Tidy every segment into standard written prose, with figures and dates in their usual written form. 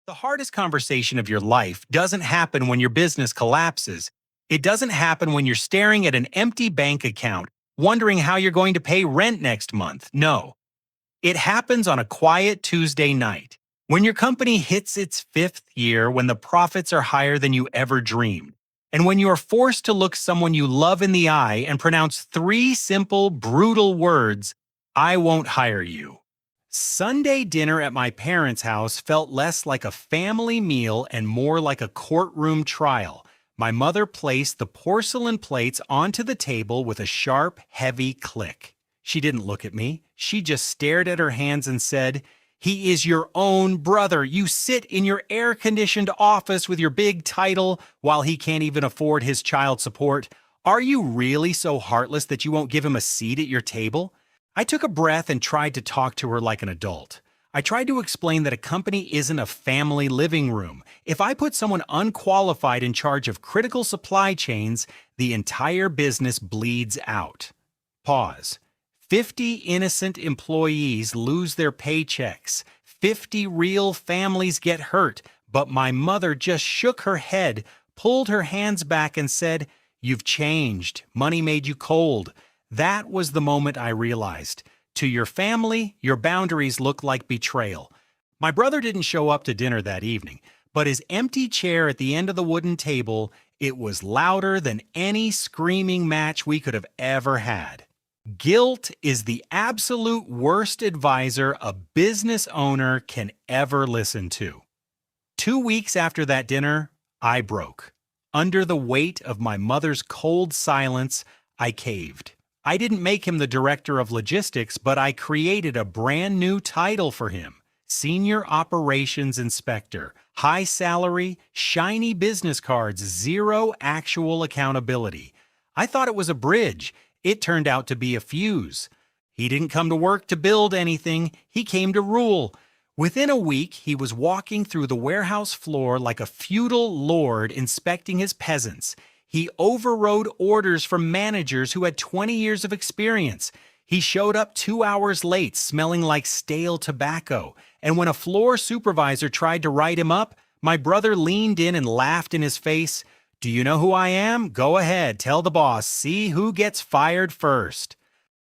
The hardest conversation of your life doesn't happen when your business collapses. It doesn't happen when you're staring at an empty bank account, wondering how you're going to pay rent next month. No, it happens on a quiet Tuesday night. When your company hits its fifth year, when the profits are higher than you ever dreamed, and when you are forced to look someone you love in the eye and pronounce three simple, brutal words, I won't hire you. Sunday dinner at my parents' house felt less like a family meal and more like a courtroom trial. My mother placed the porcelain plates onto the table with a sharp, heavy click. She didn't look at me. She just stared at her hands and said, "He is your own brother. You sit in your air-conditioned office with your big title while he can't even afford his child support. Are you really so heartless that you won't give him a seat at your table?" I took a breath and tried to talk to her like an adult. I tried to explain that a company isn't a family living room. If I put someone unqualified in charge of critical supply chains, the entire business bleeds out. Pause. 50 innocent employees lose their paychecks. 50 real families get hurt. But my mother just shook her head, pulled her hands back, and said, "You've changed. Money made you cold." That was the moment I realized. To your family, your boundaries look like betrayal. My brother didn't show up to dinner that evening, but his empty chair at the end of the wooden table, it was louder than any screaming match we could have ever had. Guilt is the absolute worst advisor a business owner can ever listen to. 2 weeks after that dinner, I broke. Under the weight of my mother's cold silence, I caved. I didn't make him the director of logistics, but I created a brand new title for him. Senior Operations Inspector. High salary, shiny business cards, zero actual accountability. I thought it was a bridge. It turned out to be a fuse. He didn't come to work to build anything. He came to rule. Within a week, he was walking through the warehouse floor like a feudal lord inspecting his peasants. He overrode orders from managers who had 20 years of experience. He showed up 2 hours late, smelling like stale tobacco. And when a floor supervisor tried to write him up, my brother leaned in and laughed in his face. "Do you know who I am? Go ahead, tell the boss. See who gets fired first."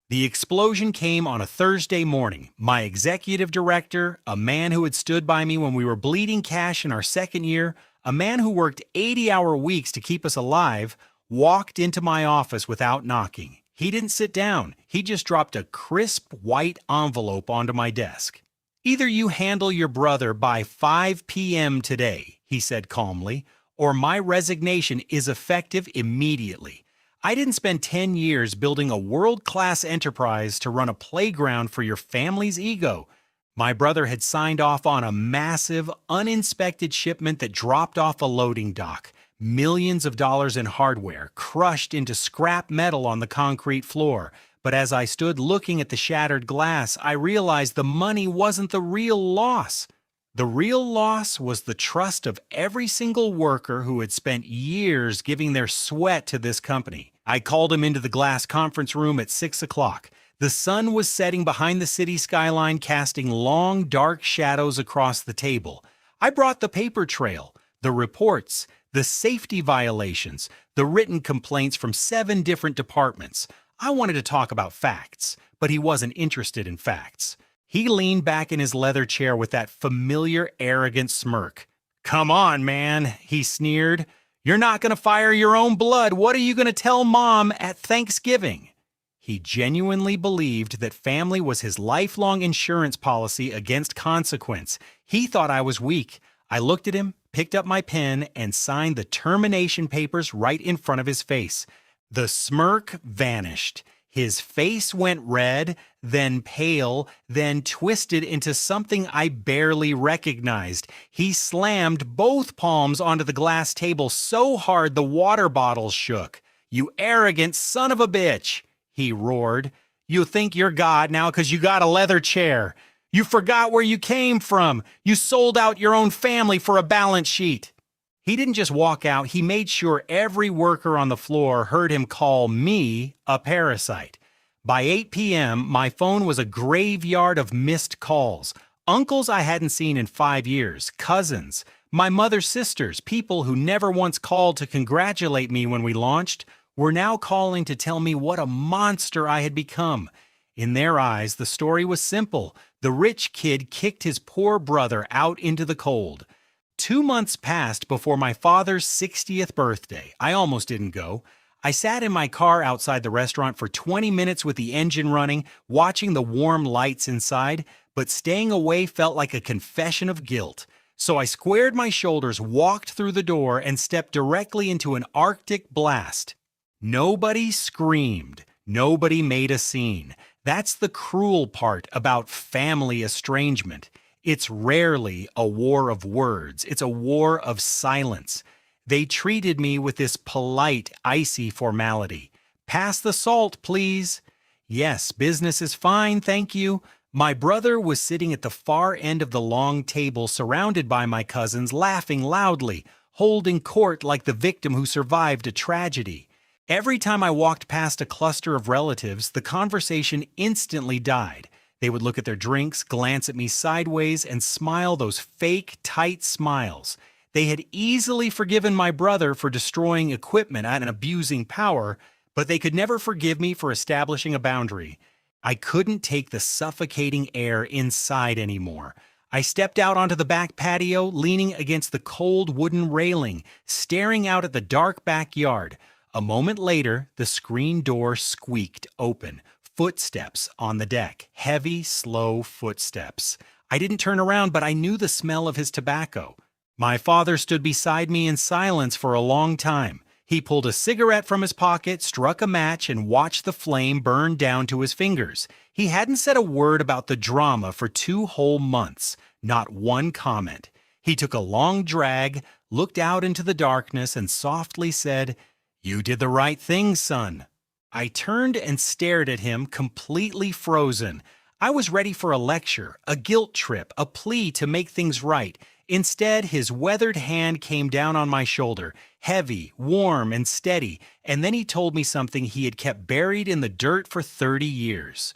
The explosion came on a Thursday morning. My executive director, a man who had stood by me when we were bleeding cash in our second year, a man who worked 80-hour weeks to keep us alive, walked into my office without knocking. He didn't sit down. He just dropped a crisp white envelope onto my desk. "Either you handle your brother by 5 p.m. today," he said calmly, "or my resignation is effective immediately." I didn't spend 10 years building a world-class enterprise to run a playground for your family's ego. My brother had signed off on a massive, uninspected shipment that dropped off a loading dock. Millions of dollars in hardware crushed into scrap metal on the concrete floor. But as I stood looking at the shattered glass, I realized the money wasn't the real loss. The real loss was the trust of every single worker who had spent years giving their sweat to this company. I called him into the glass conference room at 6 o'clock. The sun was setting behind the city skyline, casting long, dark shadows across the table. I brought the paper trail, the reports, the safety violations, the written complaints from 7 different departments. I wanted to talk about facts, but he wasn't interested in facts. He leaned back in his leather chair with that familiar, arrogant smirk. "Come on, man," he sneered. "You're not going to fire your own blood. What are you going to tell Mom at Thanksgiving?" He genuinely believed that family was his lifelong insurance policy against consequence. He thought I was weak. I looked at him, picked up my pen, and signed the termination papers right in front of his face. The smirk vanished. His face went red, then pale, then twisted into something I barely recognized. He slammed both palms onto the glass table so hard the water bottles shook. "You arrogant son of a bitch," he roared. "You think you're God now because you got a leather chair. You forgot where you came from. You sold out your own family for a balance sheet." He didn't just walk out, he made sure every worker on the floor heard him call me a parasite. By 8 p.m., my phone was a graveyard of missed calls. Uncles I hadn't seen in 5 years, cousins, my mother's sisters, people who never once called to congratulate me when we launched, were now calling to tell me what a monster I had become. In their eyes, the story was simple. The rich kid kicked his poor brother out into the cold. 2 months passed before my father's 60th birthday. I almost didn't go. I sat in my car outside the restaurant for 20 minutes with the engine running, watching the warm lights inside, but staying away felt like a confession of guilt. So I squared my shoulders, walked through the door, and stepped directly into an Arctic blast. Nobody screamed. Nobody made a scene. That's the cruel part about family estrangement. It's rarely a war of words. It's a war of silence. They treated me with this polite, icy formality. Pass the salt, please. Yes, business is fine, thank you. My brother was sitting at the far end of the long table, surrounded by my cousins, laughing loudly, holding court like the victim who survived a tragedy. Every time I walked past a cluster of relatives, the conversation instantly died. They would look at their drinks, glance at me sideways, and smile those fake, tight smiles. They had easily forgiven my brother for destroying equipment and abusing power, but they could never forgive me for establishing a boundary. I couldn't take the suffocating air inside anymore. I stepped out onto the back patio, leaning against the cold wooden railing, staring out at the dark backyard. A moment later, the screen door squeaked open. Footsteps on the deck. Heavy, slow footsteps. I didn't turn around, but I knew the smell of his tobacco. My father stood beside me in silence for a long time. He pulled a cigarette from his pocket, struck a match, and watched the flame burn down to his fingers. He hadn't said a word about the drama for 2 whole months. Not one comment. He took a long drag, looked out into the darkness, and softly said, "You did the right thing, son." I turned and stared at him, completely frozen. I was ready for a lecture, a guilt trip, a plea to make things right. Instead, his weathered hand came down on my shoulder, heavy, warm, and steady, and then he told me something he had kept buried in the dirt for 30 years.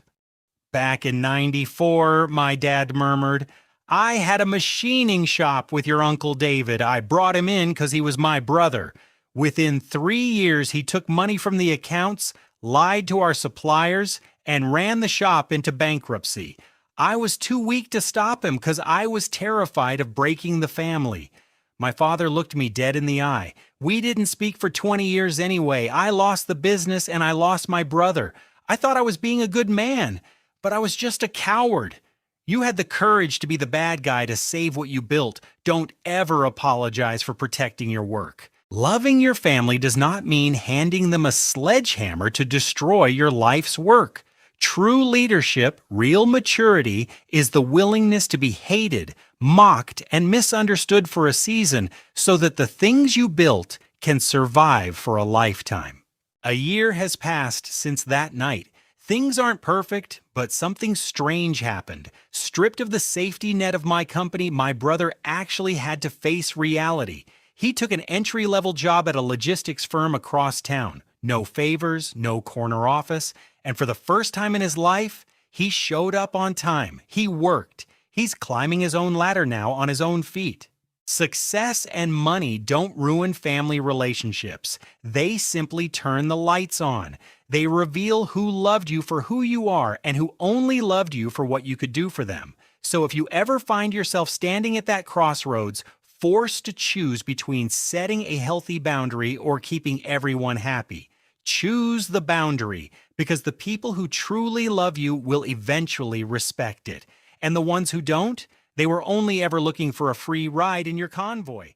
"Back in '94, my dad murmured, I had a machining shop with your Uncle David. I brought him in because he was my brother. Within 3 years, he took money from the accounts, lied to our suppliers, and ran the shop into bankruptcy. I was too weak to stop him because I was terrified of breaking the family." My father looked me dead in the eye. "We didn't speak for 20 years anyway. I lost the business and I lost my brother. I thought I was being a good man, but I was just a coward. You had the courage to be the bad guy to save what you built. Don't ever apologize for protecting your work." Loving your family does not mean handing them a sledgehammer to destroy your life's work. True leadership, real maturity, is the willingness to be hated, mocked, and misunderstood for a season so that the things you built can survive for a lifetime. A year has passed since that night. Things aren't perfect, but something strange happened. Stripped of the safety net of my company, my brother actually had to face reality. He took an entry-level job at a logistics firm across town. No favors, no corner office, and for the first time in his life, he showed up on time. He worked. He's climbing his own ladder now on his own feet. Success and money don't ruin family relationships. They simply turn the lights on. They reveal who loved you for who you are and who only loved you for what you could do for them. So if you ever find yourself standing at that crossroads, forced to choose between setting a healthy boundary or keeping everyone happy, choose the boundary, because the people who truly love you will eventually respect it. And the ones who don't, they were only ever looking for a free ride in your convoy.